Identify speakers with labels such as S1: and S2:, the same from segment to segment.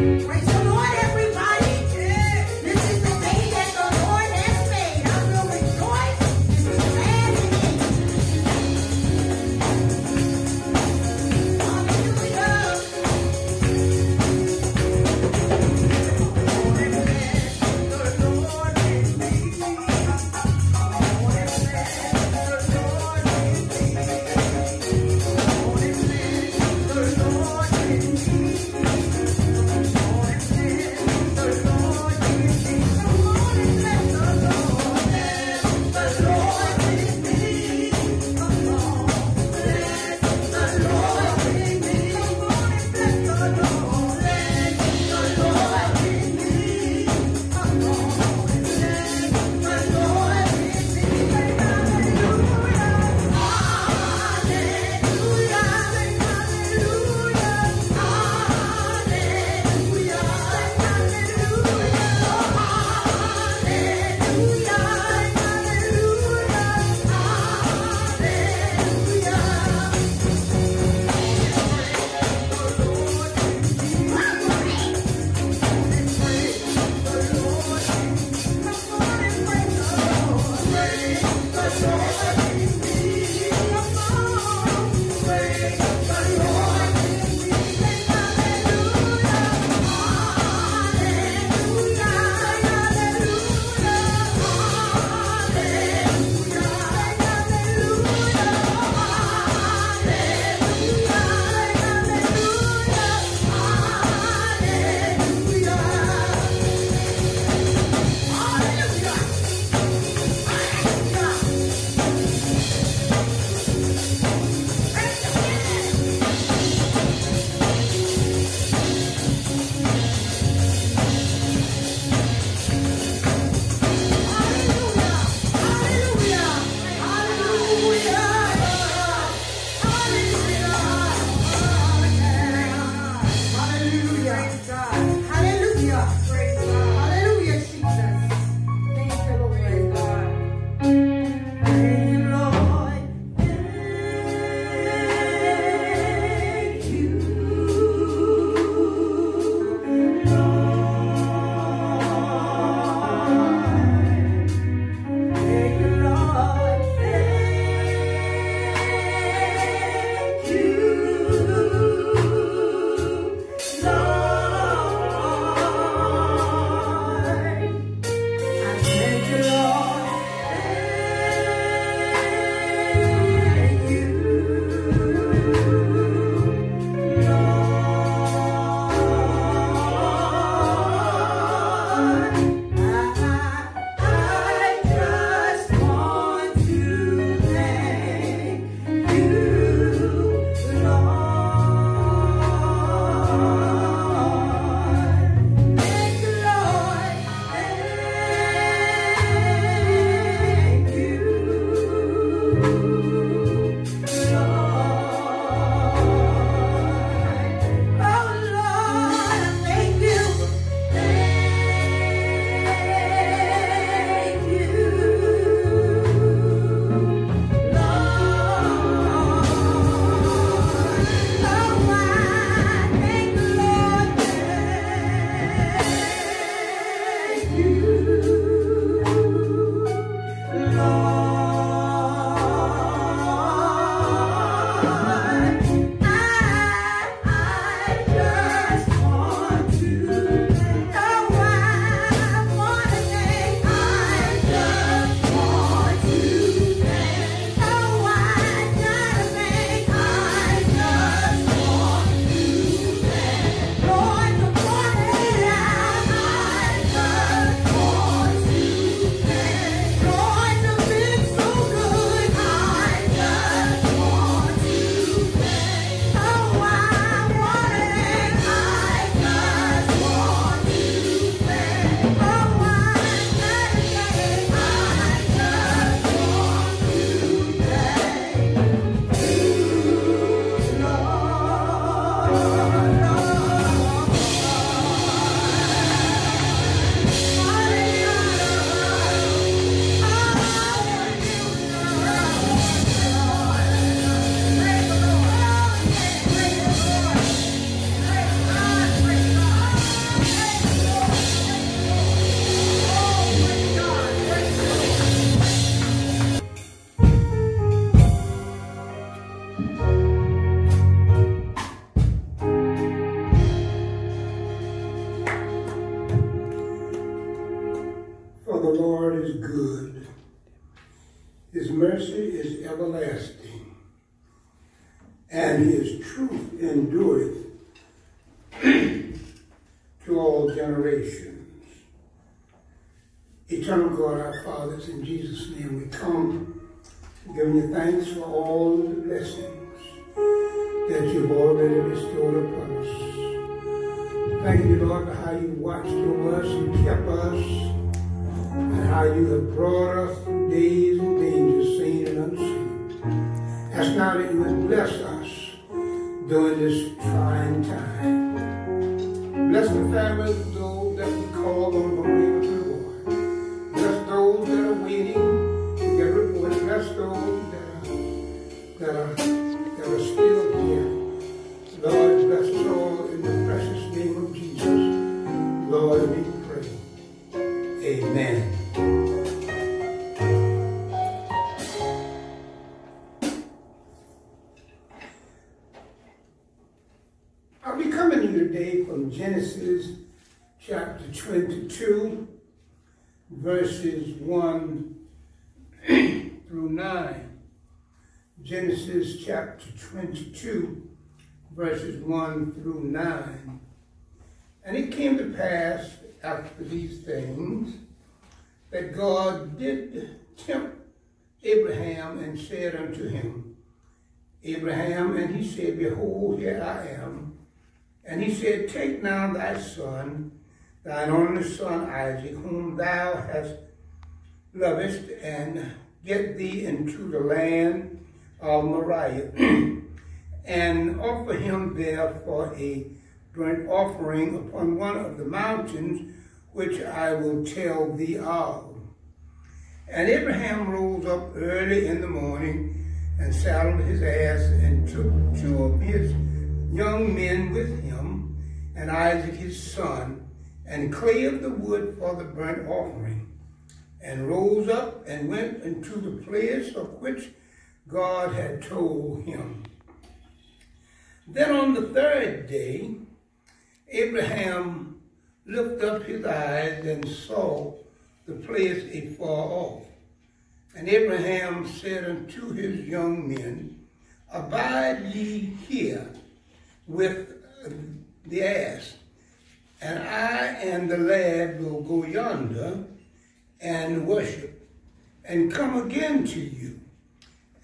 S1: Praise the Lord, everybody. This is the day that the Lord has made. I will rejoice and be glad in it. Hallelujah.
S2: mercy is everlasting, and his truth endureth to all generations. Eternal God, our fathers, in Jesus' name we come, giving you thanks for all the blessings that you've already bestowed upon us. Thank you, Lord, for how you watched over us and kept us, and how you have brought us through days and dangers, seen and unseen. Ask now that you would bless us during this trying time. Bless the families of those that we call on the way to the Lord. Bless those that are waiting to get reported. Bless those that are still here. Lord, bless us all in the precious name of Jesus. Lord, we pray. Amen. I'll be coming to you today from Genesis chapter 22, verses 1 through 9. Genesis chapter 22, verses 1 through 9. And it came to pass after these things that God did tempt Abraham and said unto him, Abraham, and he said, Behold, here I am. And he said, Take now thy son, thine only son Isaac, whom thou hast lovest, and get thee into the land of Moriah, and offer him there for a burnt offering upon one of the mountains which I will tell thee of. And Abraham rose up early in the morning, and saddled his ass, and took 2 of his young men with him, and Isaac his son, and clave the wood for the burnt offering, and rose up and went into the place of which God had told him. Then on the 3rd day, Abraham lifted up his eyes and saw the place afar off. And Abraham said unto his young men, Abide ye here with the ass, and I and the lad will go yonder and worship, and come again to you.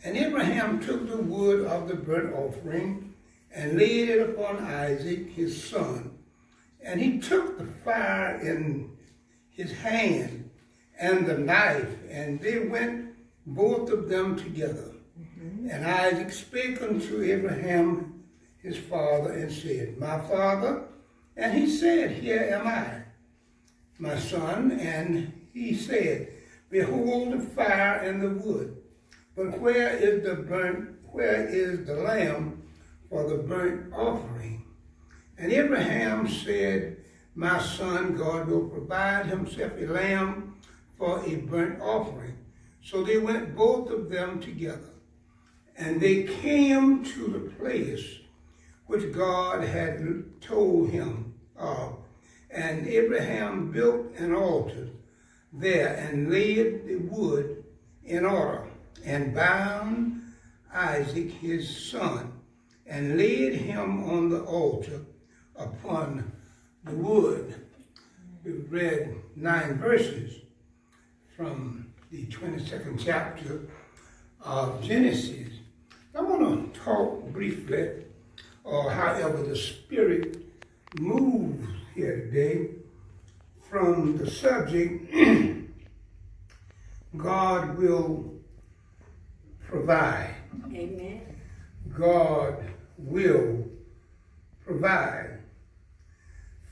S2: And Abraham took the wood of the burnt offering, and laid it upon Isaac his son. And he took the fire in his hand, and the knife, and they went both of them together. And Isaac spake unto Abraham his father, and said, My father? And he said, Here am I, my son. And he said, Behold the fire and the wood, but where is the lamb for the burnt offering? And Abraham said, My son, God will provide himself a lamb for a burnt offering. So they went both of them together. And they came to the place which God had told him of. And Abraham built an altar there, and laid the wood in order, and bound Isaac his son, and laid him on the altar upon the wood. We've read 9 verses from the 22nd chapter of Genesis. I want to talk briefly, or however the Spirit moves here today, from the subject, God will provide.
S1: Amen.
S2: God will provide.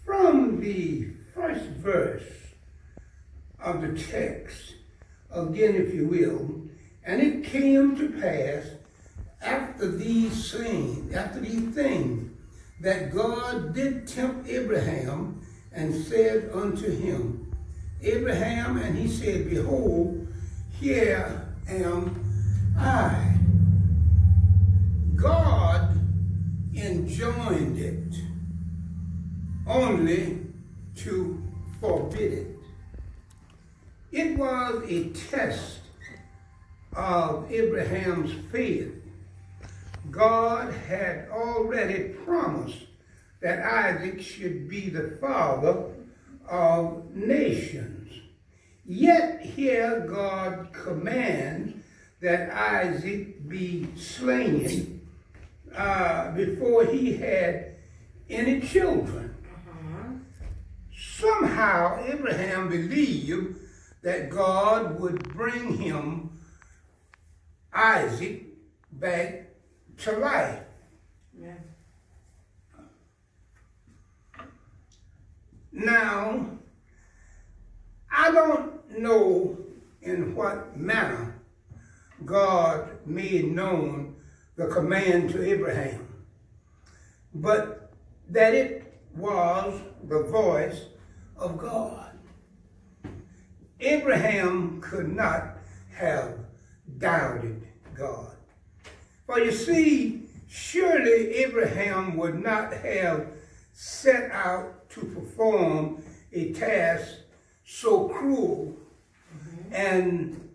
S2: From the first verse of the text, again, if you will, and it came to pass after these things, that God did tempt Abraham, and said unto him, Abraham, and he said, Behold, here am I. God enjoined it only to forbid it. It was a test of Abraham's faith, God had already promised that Isaac should be the father of nations. Yet here God commands that Isaac be slain before he had any children. Somehow Abraham believed that God would bring him Isaac back to life.
S1: Yeah.
S2: Now, I don't know in what manner God made known the command to Abraham, but that it was the voice of God. Abraham could not have doubted God. For you see, surely Abraham would not have set out to perform a task so cruel and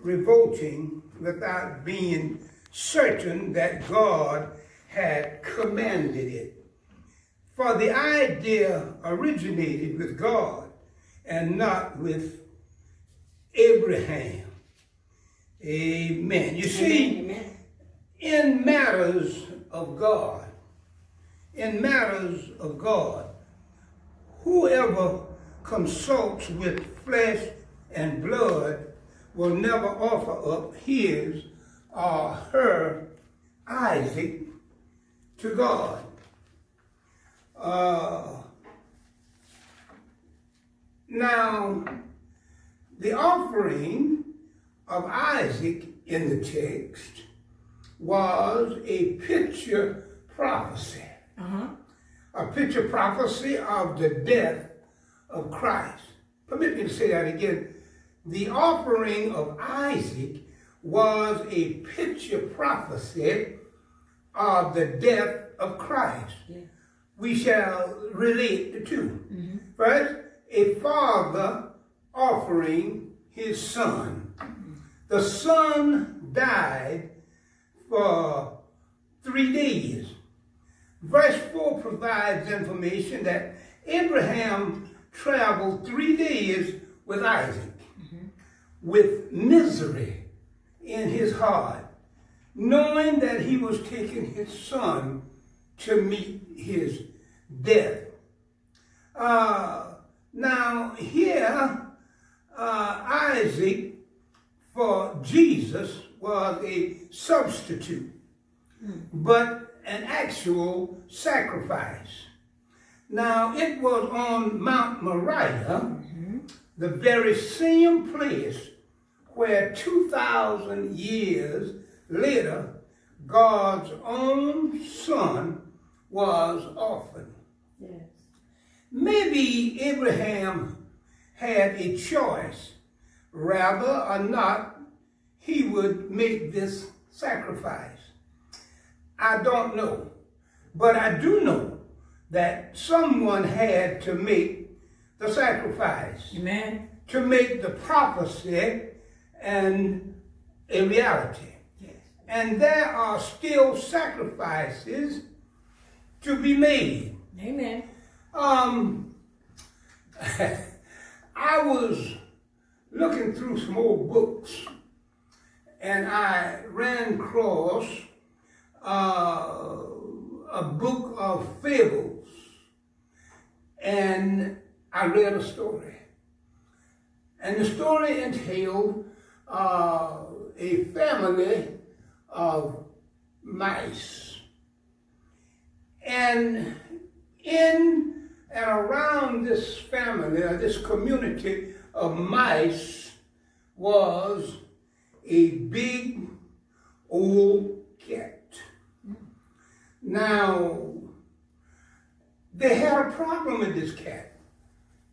S2: revolting without being certain that God had commanded it. For the idea originated with God and not with Abraham. Amen. You see,
S1: Amen.
S2: in matters of God, whoever consults with flesh and blood will never offer up his or her Isaac to God. Now, the offering of Isaac in the text was a picture prophecy. A picture prophecy of the death of Christ. Permit me to say that again. The offering of Isaac was a picture prophecy of the death of Christ. Yeah. We shall relate the two. First, a father offering his son. The son died for 3 days. Verse 4 provides information that Abraham traveled 3 days with Isaac, with misery in his heart, knowing that he was taking his son to meet his death. Now here, Isaac for Jesus was a substitute, but an actual sacrifice. Now, it was on Mount Moriah, the very same place where 2,000 years later, God's own son was offered.
S1: Yes.
S2: Maybe Abraham had a choice whether or not he would make this sacrifice. I don't know, but I do know that someone had to make the sacrifice.
S1: Amen.
S2: To make the prophecy and a reality.
S1: Yes.
S2: And there are still sacrifices to be made.
S1: Amen.
S2: I was looking through some old books and I ran across a book of fables, and I read a story. And the story entailed a family of mice. And in and around this family, or this community of mice, was a big old cat. Now, they had a problem with this cat.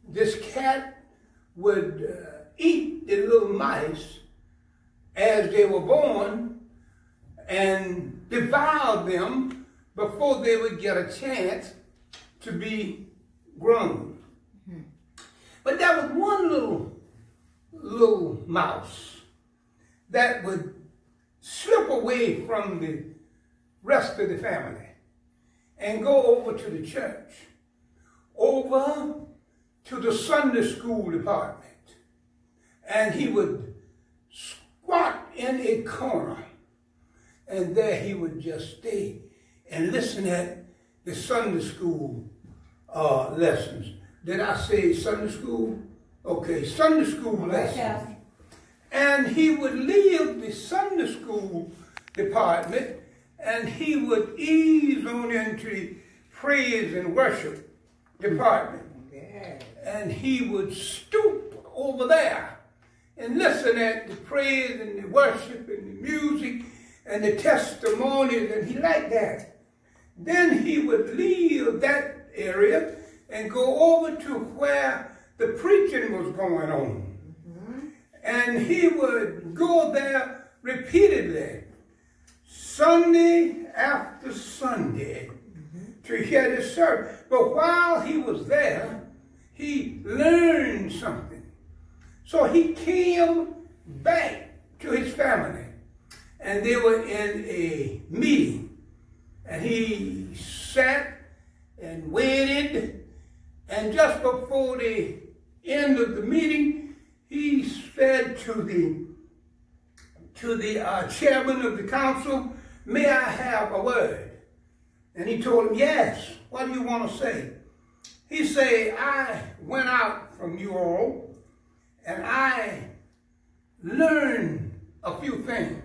S2: This cat would eat the little mice as they were born and devour them before they would get a chance to be grown. But there was one little mouse that would step away from the rest of the family and go over to the church, over to the Sunday school department. And he would squat in a corner, and there he would just stay and listen at the Sunday school lessons. Did I say Sunday school? Okay, Sunday school lessons. And he would leave the Sunday school department, and he would ease on into the praise and worship department. And he would stoop over there and listen at the praise and the worship and the music and the testimonies, and he liked that. Then he would leave that area and go over to where the preaching was going on. And he would go there repeatedly, Sunday after Sunday, to hear the service. But while he was there, he learned something. So he came back to his family, and they were in a meeting, and he sat and waited, and just before the end of the meeting, he said to the chairman of the council, "May I have a word?" And he told him, "Yes, what do you want to say?" He said, "I went out from you all, and I learned a few things.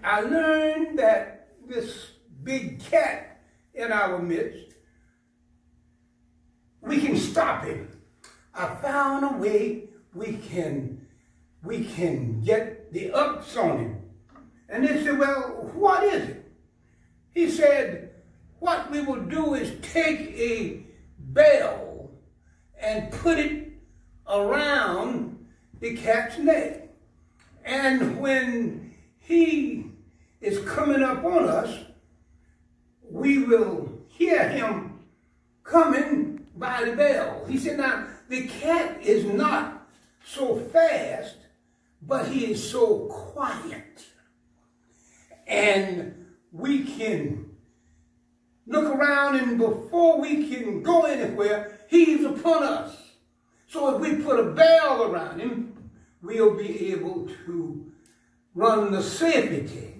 S2: I learned that this big cat in our midst, we can stop him. I found a way we can get the ups on him." And they said, "Well, what is it?" He said, "What we will do is take a bell and put it around the cat's neck. And when he is coming up on us, we will hear him coming by the bell." He said, "Now, the cat is not so fast, but he is so quiet. And we can look around, and before we can go anywhere, he's upon us. So if we put a bell around him, we'll be able to run the safety.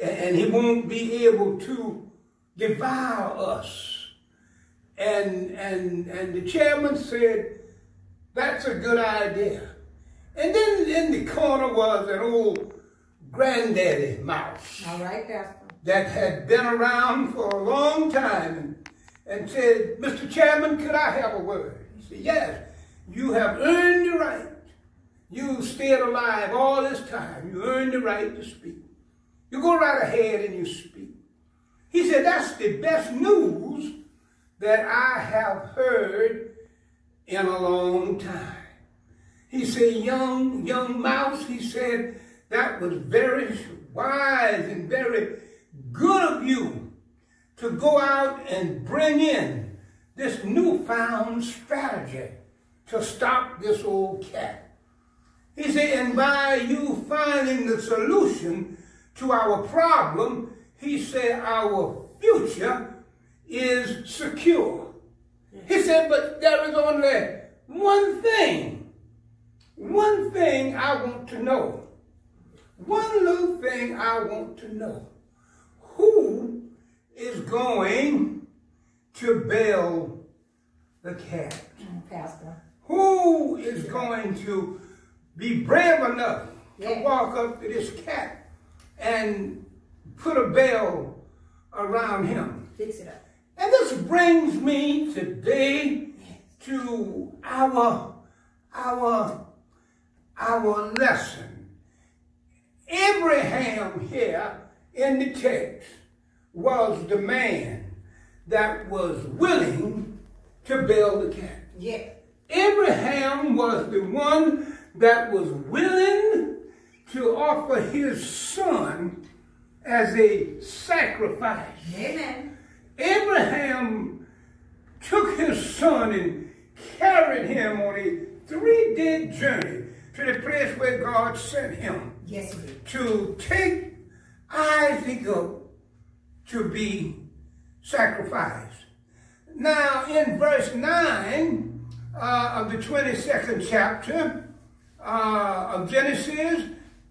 S2: And he won't be able to devour us." And the chairman said, "That's a good idea." And then in the corner was an old granddaddy mouse.
S1: All right, Pastor.
S2: That had been around for a long time, and said, "Mr. Chairman, could I have a word?" He said, "Yes, you have earned the right. You stayed alive all this time. You earned the right to speak. You go right ahead and you speak." He said, "That's the best news that I have heard in a long time." He said, young mouse, he said, "that was very wise and very good of you to go out and bring in this newfound strategy to stop this old cat." He said, "And by you finding the solution to our problem," he said, "our future is secure." He said, "But there is only one thing I want to know. One little thing I want to know. Who is going to bail the cat?
S1: Pastor.
S2: Who is going to be brave enough to walk up to this cat and put a bell around him?"
S1: Fix it up.
S2: And this brings me today to our lesson. Abraham here in the text was the man that was willing to bail the cat.
S1: Yeah.
S2: Abraham was the one that was willing to offer his son as a sacrifice.
S1: Amen.
S2: Abraham took his son and carried him on a 3-day journey to the place where God sent him.
S1: Yes, he did.
S2: to take Isaac up to be sacrificed. Now, in verse 9 of the 22nd chapter of Genesis,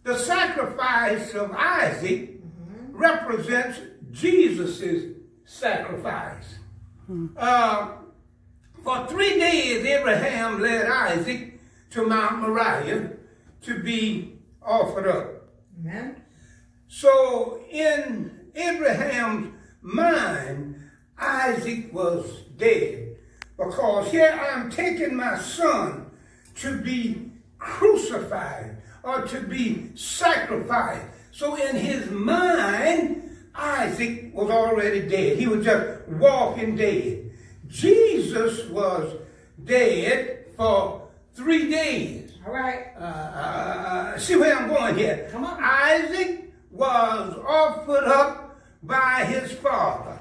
S2: the sacrifice of Isaac represents Jesus' sacrifice. For 3 days, Abraham led Isaac to Mount Moriah to be offered up.
S1: Amen.
S2: So in Abraham's mind, Isaac was dead, because here I'm taking my son to be crucified or to be sacrificed. So in his mind, Isaac was already dead. He was just walking dead. Jesus was dead for 3 days.
S1: All right.
S2: See where I'm going here?
S1: Come on.
S2: Isaac was offered up by his father.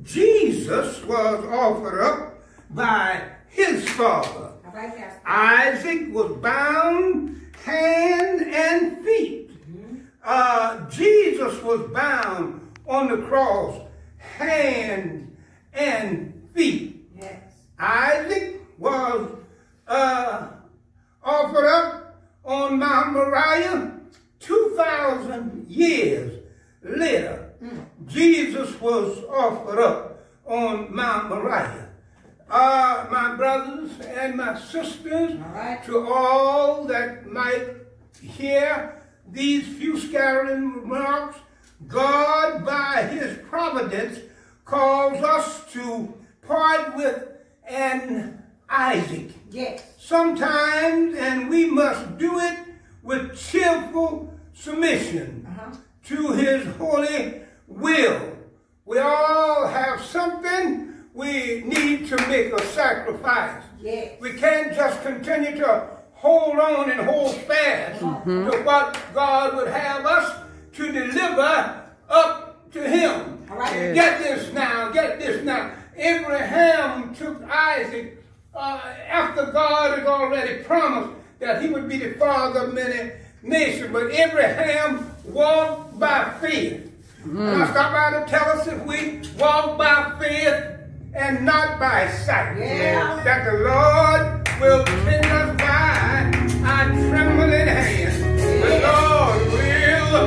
S2: Jesus was offered up by his father.
S1: All right, Pastor.
S2: Isaac was bound hand and feet. Jesus was bound on the cross, hand and feet.
S1: Yes.
S2: Isaac was offered up on Mount Moriah 2,000 years later. Jesus was offered up on Mount Moriah. My brothers and my sisters, to all that might hear these few scattering remarks, God, by his providence, calls us to part with an Isaac.
S1: Yes.
S2: Sometimes, and we must do it with cheerful submission to his holy will. We all have something we need to make a sacrifice.
S1: Yes.
S2: We can't just continue to hold on and hold fast to what God would have us to deliver up to him.
S1: All right.
S2: Get this now, get this now. Abraham took Isaac after God had already promised that he would be the father of many nations. But Abraham walked by faith. And I stop by to tell us, if we walk by faith and not by sight, that the Lord will send us by our trembling hand. The Lord will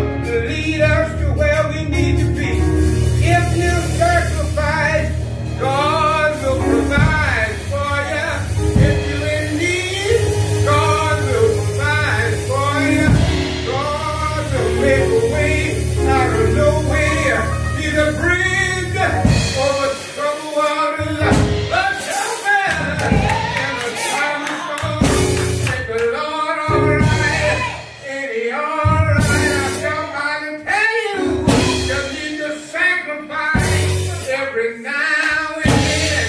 S2: lead us to where we need to be. If you sacrifice, God will provide for you. If you're in need, God will provide for you. God will make a way out of nowhere. He's a bridge over troubled waters. But somewhere in a time of storm, make the Lord all right. Ain't he all right? I come by to tell you, you need to sacrifice every now and then.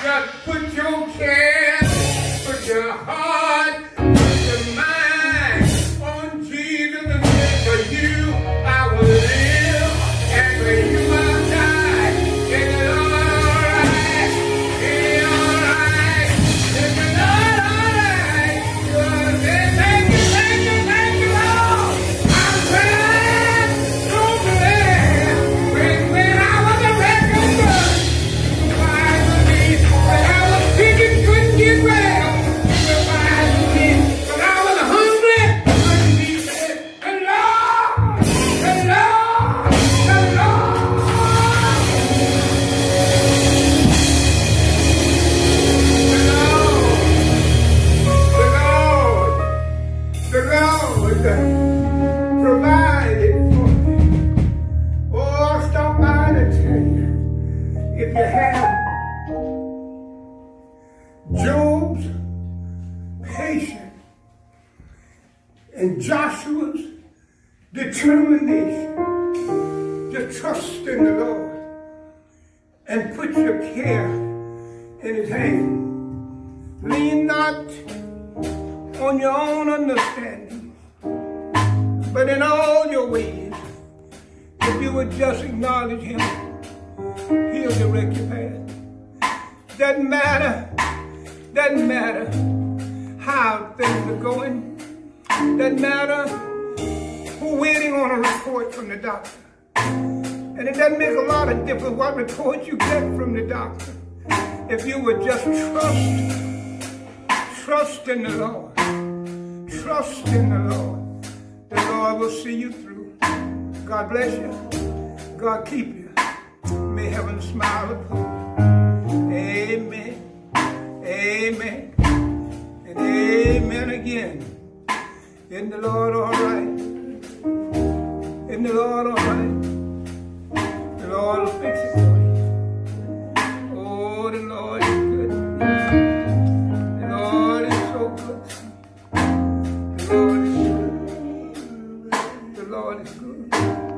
S2: Just put your chest, put your heart, put your mind on Jesus and say, for you I will live, and for you I'll die. Is it all right? Is it all right? Is it all right? You'll say, thank you, Lord. I'm glad, so glad. When I was a wrecking bird, you provided me. When I was sick and couldn't get well, you provided me. When I was hungry, couldn't be fed. The Lord, the Lord, the Lord. The Lord provided for me. Oh, stop by to tell you, if you have Job's patience and Joshua's determination to trust in the Lord and put your care in his hand. Lean not on your own understanding, but in all your ways, if you would just acknowledge him, he'll direct your path. Doesn't matter how things are going. Doesn't matter We're waiting on a report from the doctor. And it doesn't make a lot of difference what report you get from the doctor. If you would just trust in the Lord. Trust in the Lord will see you through. God bless you. God keep you. May heaven smile upon you. Amen. Amen. And amen again. Isn't the Lord all right? Isn't the Lord all right? The Lord will fix it for you. Oh, the Lord is good. The Lord is so good. The Lord is good. The Lord is good.